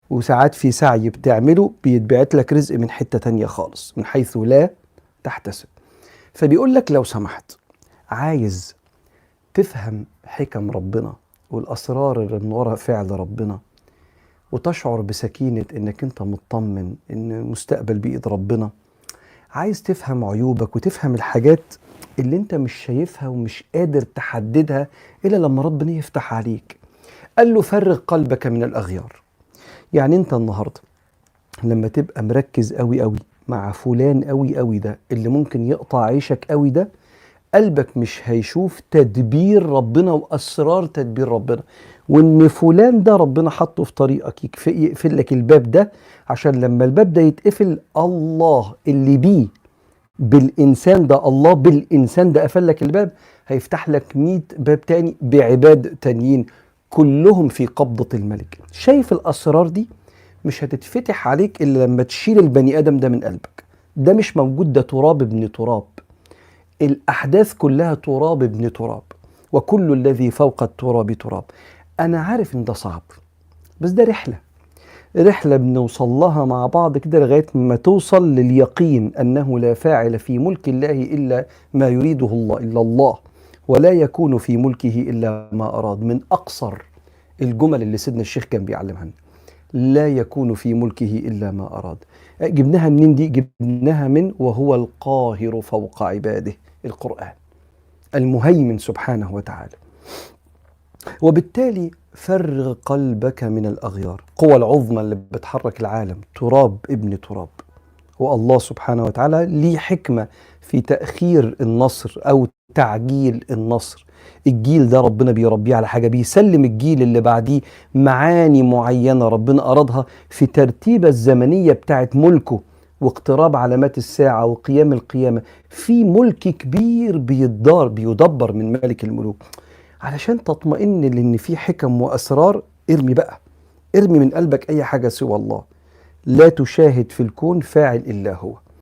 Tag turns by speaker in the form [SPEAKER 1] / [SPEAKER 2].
[SPEAKER 1] وساعات في سعي بتعمله بيتبعت لك رزق من حتة تانية خالص من حيث لا تحتسب. فبيقول لك لو سمحت، عايز تفهم حكم ربنا والأسرار اللي من وراء فعل ربنا، وتشعر بسكينة إنك أنت مطمن إن المستقبل بإيد ربنا، عايز تفهم عيوبك وتفهم الحاجات اللي أنت مش شايفها ومش قادر تحددها إلا لما ربنا يفتح عليك. قال له فرغ قلبك من الأغيار. يعني أنت النهاردة لما تبقى مركز قوي قوي مع فلان قوي قوي ده اللي ممكن يقطع عيشك قوي ده، قلبك مش هيشوف تدبير ربنا وأسرار تدبير ربنا، وإن فلان ده ربنا حطه في طريقك يقفل لك الباب ده، عشان لما الباب ده يتقفل الله اللي بيه بالإنسان ده، الله بالإنسان ده قفل لك الباب، هيفتح لك 100 باب تاني بعباد تانيين كلهم في قبضة الملك. شايف الأسرار دي مش هتتفتح عليك إلا لما تشيل البني آدم ده من قلبك. ده مش موجود، ده تراب ابن تراب. الأحداث كلها تراب ابن تراب، وكل الذي فوق التراب تراب. أنا عارف إن ده صعب، بس ده رحلة بنوصل لها مع بعض كده لغاية ما توصل لليقين أنه لا فاعل في ملك الله إلا ما يريده الله إلا الله، ولا يكون في ملكه إلا ما أراد. من أقصر الجمل اللي سيدنا الشيخ كان بيعلمها لنا، لا يكون في ملكه إلا ما أراد. جبناها منين دي؟ جبناها من وهو القاهر فوق عباده، القرآن المهيمن سبحانه وتعالى. وبالتالي فرغ قلبك من الأغيار. القوى العظمى اللي بتحرك العالم تراب ابن تراب. والله سبحانه وتعالى ليه حكمة في تأخير النصر أو تعجيل النصر. الجيل ده ربنا بيربيه على حاجة، بيسلم الجيل اللي بعديه معاني معينة ربنا أرادها في ترتيبة الزمنية بتاعت ملكه واقتراب علامات الساعة وقيام القيامة. في ملك كبير بيدبر من ملك الملوك. علشان تطمئن لأن في حكم وأسرار، ارمي من قلبك أي حاجة سوى الله. لا تشاهد في الكون فاعل إلا هو.